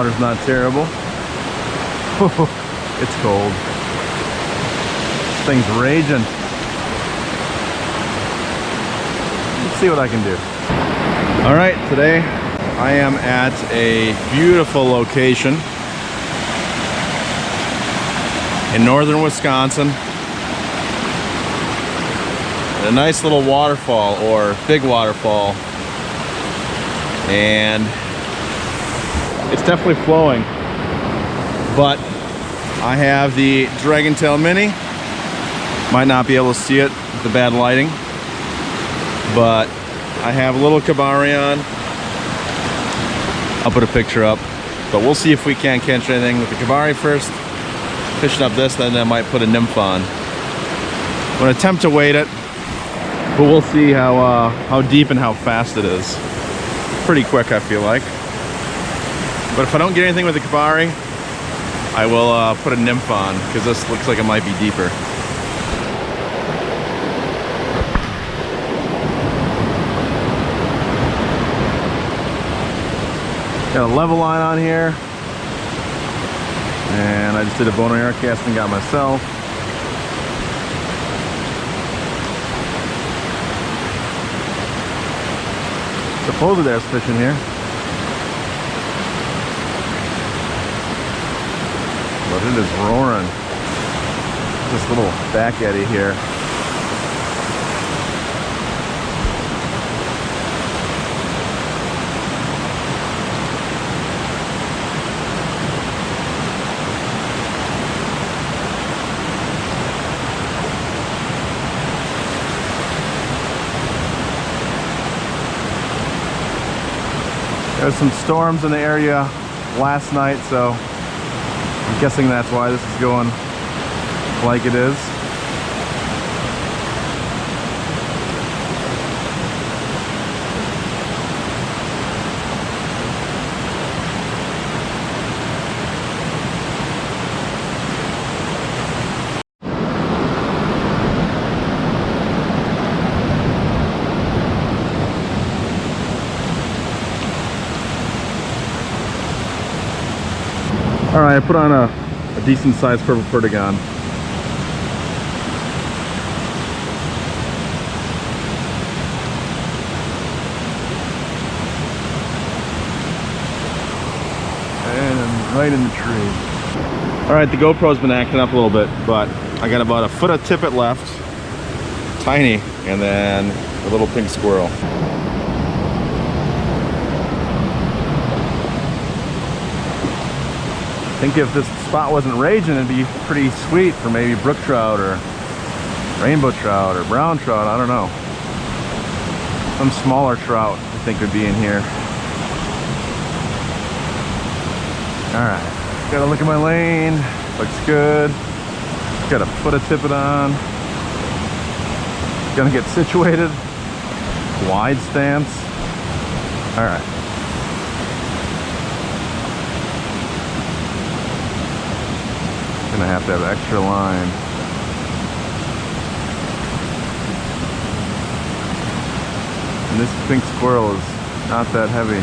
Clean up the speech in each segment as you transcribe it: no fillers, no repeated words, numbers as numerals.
Water's not terrible. It's cold. This thing's raging. Let's see what I can do. All right, today I am at a beautiful location in northern Wisconsin. A nice little waterfall, or big waterfall, and it's definitely flowing. But I have the DRAGONtail Mini. Might not be able to see it with the bad lighting, but I have a little Kabari on. I'll put a picture up, but we'll see if we can't catch anything with the Kabari first. Fishing up this, then I might put a nymph on. I'm gonna attempt to weight it, but we'll see how deep and how fast it is. Pretty quick, I feel like. But if I don't get anything with the Kabari, I will put a nymph on, because this looks like it might be deeper. Got a level line on here, and I just did a bone air cast and got myself. Supposedly there's fish in here, but it is roaring. This little back eddy here. There's some storms in the area last night, so I'm guessing that's why this is going like it is. All right, I put on a decent sized purple perdigon. And right in the tree. All right, the GoPro's been acting up a little bit, but I got about a foot of tippet left, tiny, and then a little pink squirrel. I think if this spot wasn't raging, it'd be pretty sweet for maybe brook trout or rainbow trout or brown trout. I don't know. Some smaller trout I think would be in here. All right, gotta look at my lane. Looks good. Got a foot of tippet on. Gonna get situated. Wide stance. All right. Gonna have to have extra line. And this pink squirrel is not that heavy.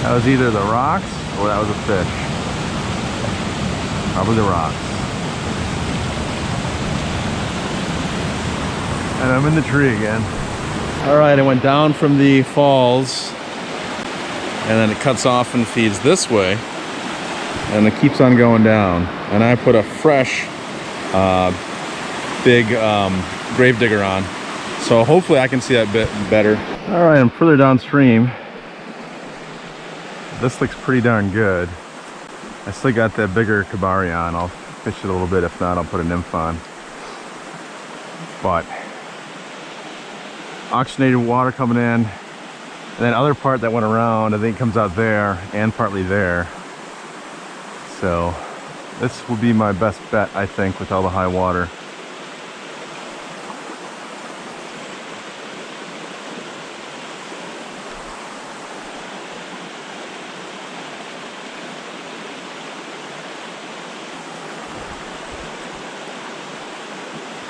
That was either the rocks or that was a fish. Probably the rocks. And I'm in the tree again. All right, I went down from the falls, and then it cuts off and feeds this way, and it keeps on going down. And I put a fresh, big grave digger on, so hopefully I can see that bit better. All right, I'm further downstream. This looks pretty darn good. I still got that bigger Kabari on. I'll fish it a little bit. If not, I'll put a nymph on. But oxygenated water coming in, and then other part that went around, I think comes out there and partly there. So this will be my best bet, I think, with all the high water.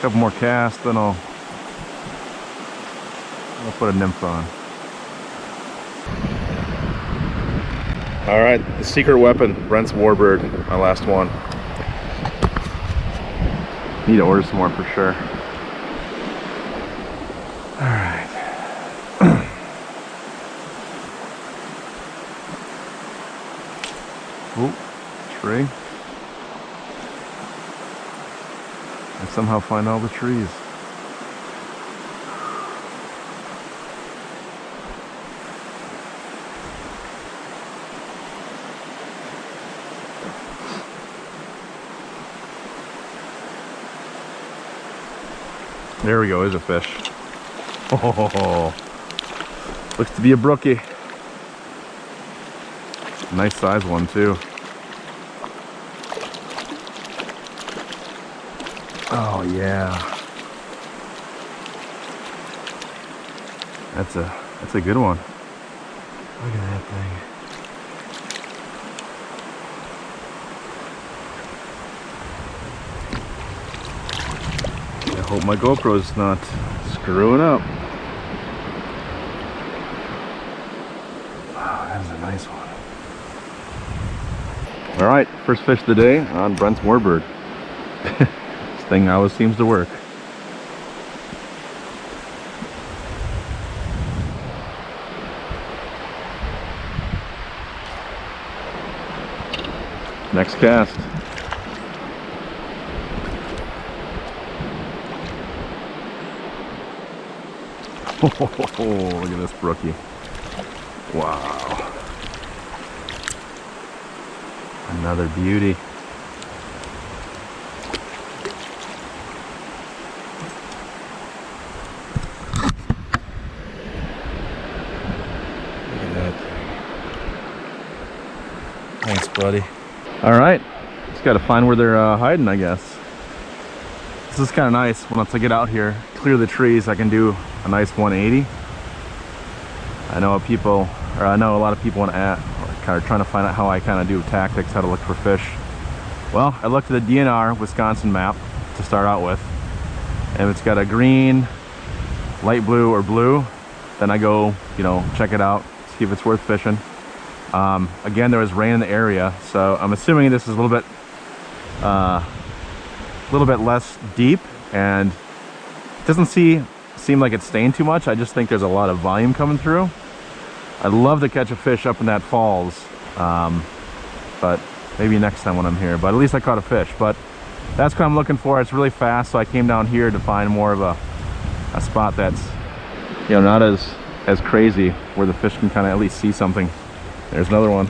couple more casts, then I'll put a nymph on. All right, the secret weapon, Brent's warbird, my last one. Need to order some more for sure. All right. Oh, tree. I somehow find all the trees. There we go, there's a fish. Oh, looks to be a brookie. Nice size one too. Oh yeah. That's a good one. Look at that thing. I hope my GoPro's not screwing up. Wow, that is a nice one. All right, first fish of the day on Brent's warbird. This thing always seems to work. Next cast. Oh, look at this brookie. Wow. Another beauty. Look at that thing. Thanks, buddy. All right. Just got to find where they're hiding, I guess. This is kind of nice. Once I get out here, clear the trees, I can do a nice 180. I know a lot of people want to kind of trying to find out how I kind of do tactics, how to look for fish. Well, I looked at the DNR Wisconsin map to start out with, and if it's got a green, light blue, or blue, then I go, check it out, see if it's worth fishing. Again, there was rain in the area, so I'm assuming this is a little bit less deep, and it doesn't seem like it's stained too much. I just think there's a lot of volume coming through. I'd love to catch a fish up in that falls, but maybe next time when I'm here. But at least I caught a fish. But that's what I'm looking for. It's really fast, so I came down here to find more of a spot that's not as crazy, where the fish can kind of at least see something. There's another one.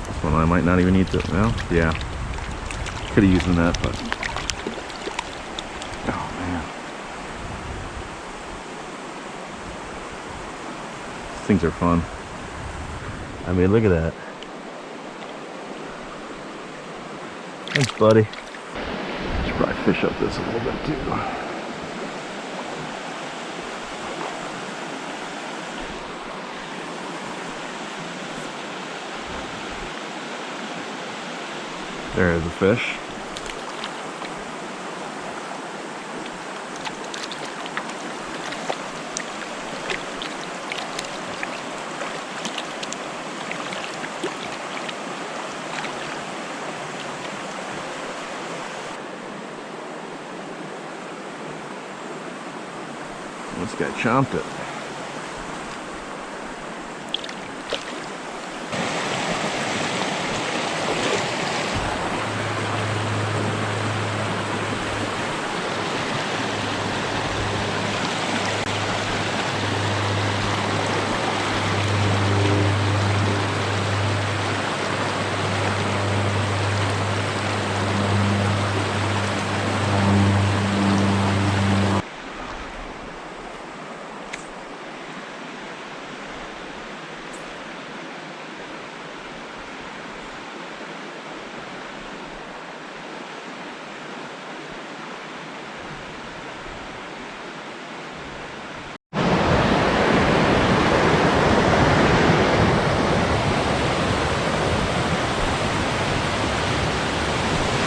This one I might not even need to. Well, yeah, could have used the net, but. Things are fun. I mean, look at that. Thanks, buddy. Should probably fish up this a little bit too. There is a fish. This guy chomped it.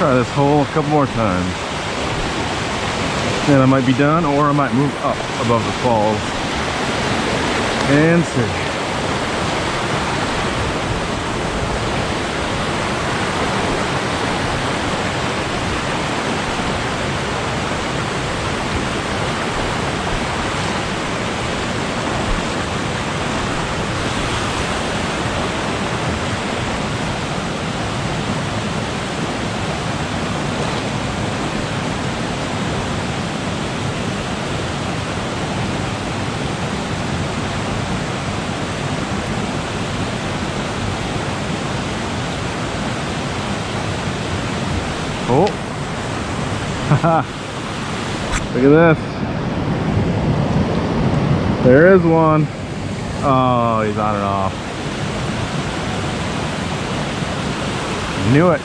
Try this hole a couple more times. Then I might be done, or I might move up above the falls and see. Oh, look at this. There is one. Oh, he's on and off. Knew it.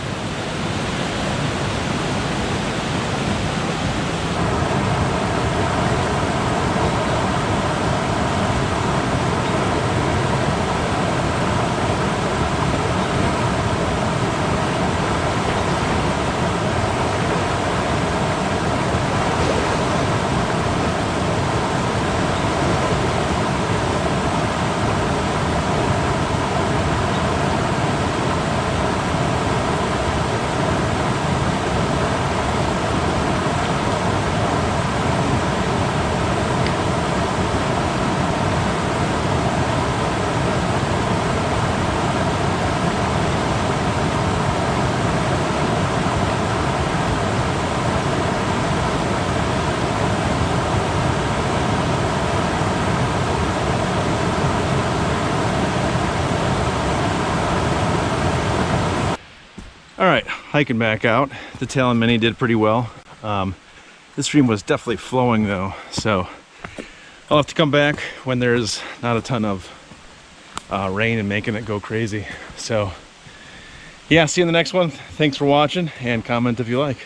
All right, hiking back out. The Talon Mini did pretty well. This stream was definitely flowing though, so I'll have to come back when there's not a ton of rain and making it go crazy. So yeah, see you in the next one. Thanks for watching, and comment if you like.